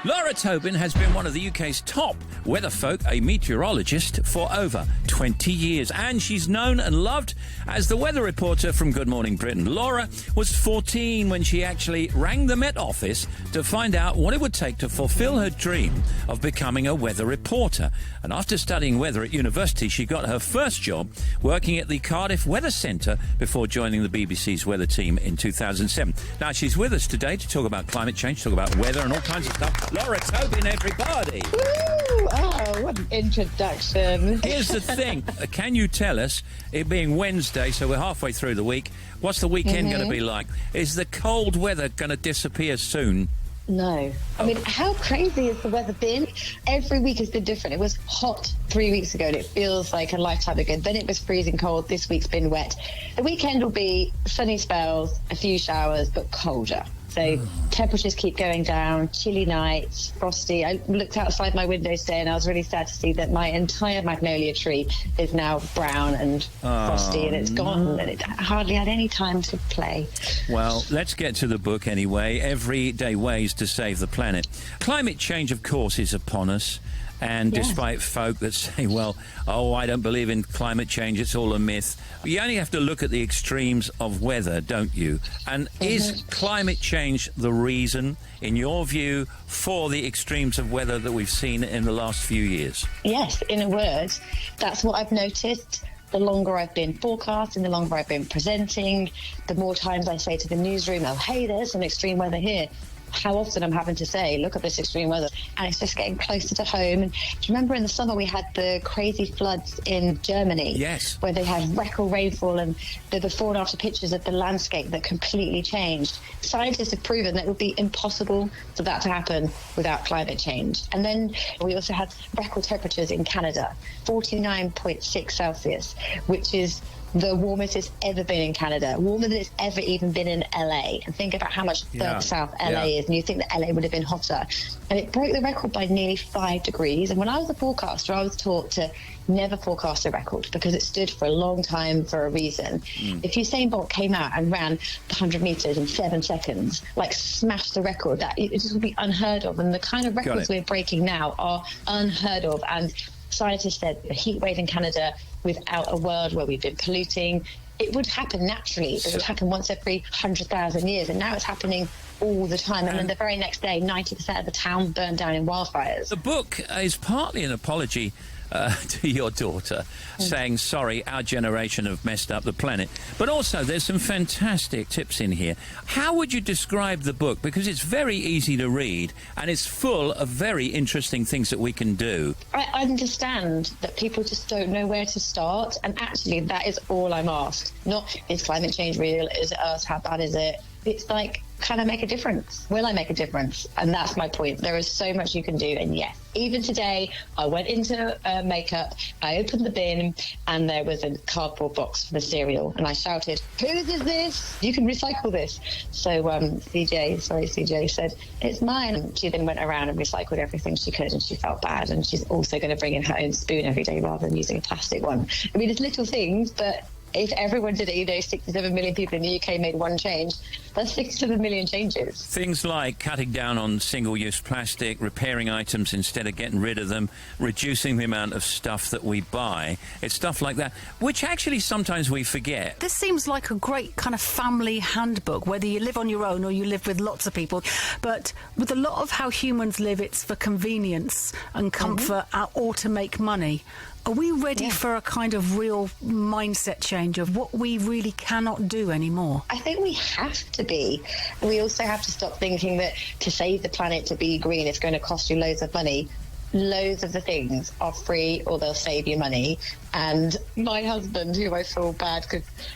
Laura Tobin has been one of the UK's top weatherfolk, a meteorologist, for over 20 years. And she's known and loved as the weather reporter from Good Morning Britain. Laura was 14 when she actually rang the Met Office to find out what it would take to fulfil her dream of becoming a weather reporter. And after studying weather at university, she got her first job working at the Cardiff Weather Centre before joining the BBC's weather team in 2007. Now, she's with us today to talk about climate change, talk about weather and all kinds of stuff. Laura Tobin, everybody. Woo! Oh, what an introduction. Here's the thing. Can you tell us, it being Wednesday, so we're halfway through the week, what's the weekend going to be like? Is the cold weather going to disappear soon? No. I mean, how crazy has the weather been? Every week has been different. It was hot 3 weeks ago and it feels like a lifetime ago. Then it was freezing cold. This week's been wet. The weekend will be sunny spells, a few showers, but colder. So temperatures keep going down, chilly nights, frosty. I looked outside my window today and I was really sad to see that my entire magnolia tree is now brown and frosty, and it's gone and it hardly had any time to play. Well, let's get to the book anyway. Everyday Ways to Save the Planet. Climate change, of course, is upon us. And despite folk that say, well, I don't believe in climate change, it's all a myth, you only have to look at the extremes of weather, don't you? And is climate change the reason, in your view, for the extremes of weather that we've seen in the last few years? Yes, in a word, that's what I've noticed. The longer I've been forecasting, the longer I've been presenting, the more times I say to the newsroom, oh, hey, there's some extreme weather here. How often I'm having to say, look at this extreme weather, and it's just getting closer to home. And do you remember in the summer we had the crazy floods in Germany? Yes. Where they had record rainfall and the before and after pictures of the landscape that completely changed. Scientists have proven that it would be impossible for that to happen without climate change. And then we also had record temperatures in Canada, 49.6 Celsius, which is the warmest it's ever been in Canada, warmer than it's ever even been in LA. And think about how much further south LA is, and you think that LA would have been hotter. And it broke the record by nearly 5 degrees. And when I was a forecaster, I was taught to never forecast a record because it stood for a long time for a reason. If Usain Bolt came out and ran 100 meters in 7 seconds, like smashed the record, that it just would be unheard of. And the kind of records we're breaking now are unheard of. And scientists said the heat wave in Canada, without a world where we've been polluting, it would happen naturally. It would happen once every 100,000 years, and now it's happening all the time. And then the very next day, 90% of the town burned down in wildfires. The book is partly an apology to your daughter, saying, sorry, our generation have messed up the planet. But also, there's some fantastic tips in here. How would you describe the book? Because it's very easy to read, and it's full of very interesting things that we can do. I understand that people just don't know where to start, and actually, that is all I'm asked. Not, is climate change real? Is it us? How bad is it? It's like, can I make a difference? Will I make a difference? And that's my point. There is so much you can do. And yes, even today, I went into makeup, I opened the bin, and there was a cardboard box for the cereal. And I shouted, whose is this? You can recycle this. So CJ said, it's mine. And she then went around and recycled everything she could, and she felt bad. And she's also going to bring in her own spoon every day rather than using a plastic one. I mean, it's little things, but if everyone did it, 67 million people in the UK made one change, that's 67 million changes. Things like cutting down on single-use plastic, repairing items instead of getting rid of them, reducing the amount of stuff that we buy. It's stuff like that, which actually sometimes we forget. This seems like a great kind of family handbook, whether you live on your own or you live with lots of people. But with a lot of how humans live, it's for convenience and comfort or to make money. Are we ready for a kind of real mindset change of what we really cannot do anymore? I think we have to be. We also have to stop thinking that to save the planet, to be green, it's going to cost you loads of money. Loads of the things are free or they'll save you money. And my husband, who I feel bad,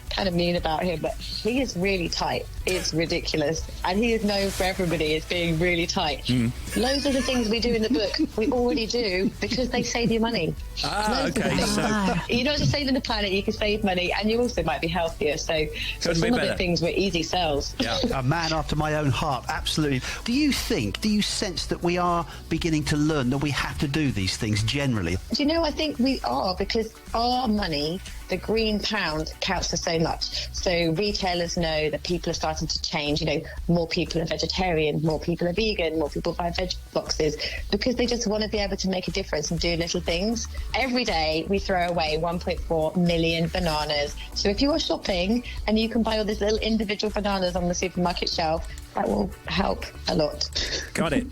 kind of mean about him, but he is really tight. It's ridiculous. And he is known for everybody as being really tight. Loads of the things we do in the book, we already do because they save you money. Okay. So you're not just saving the planet, you can save money, and you also might be healthier. So some of the things were easy sells. Yeah. A man after my own heart, absolutely. Do you sense that we are beginning to learn that we have to do these things generally? Do you know, I think we are, because our money the green pound counts for so much. So retailers know that people are starting to change. More people are vegetarian, more people are vegan, more people buy veg boxes, because they just want to be able to make a difference and do little things. Every day we throw away 1.4 million bananas. So if you are shopping and you can buy all these little individual bananas on the supermarket shelf, that will help a lot. Got it.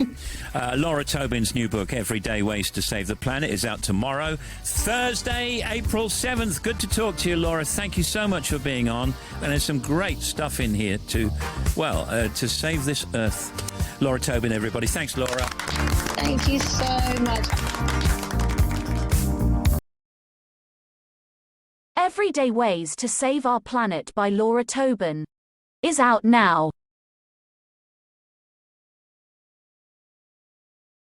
Laura Tobin's new book, Everyday Ways to Save the Planet, is out tomorrow, Thursday, April 7th. Good to talk to you, Laura. Thank you so much for being on. And there's some great stuff in here to save this earth. Laura Tobin, everybody. Thanks, Laura. Thank you so much. Everyday Ways to Save Our Planet by Laura Tobin is out now.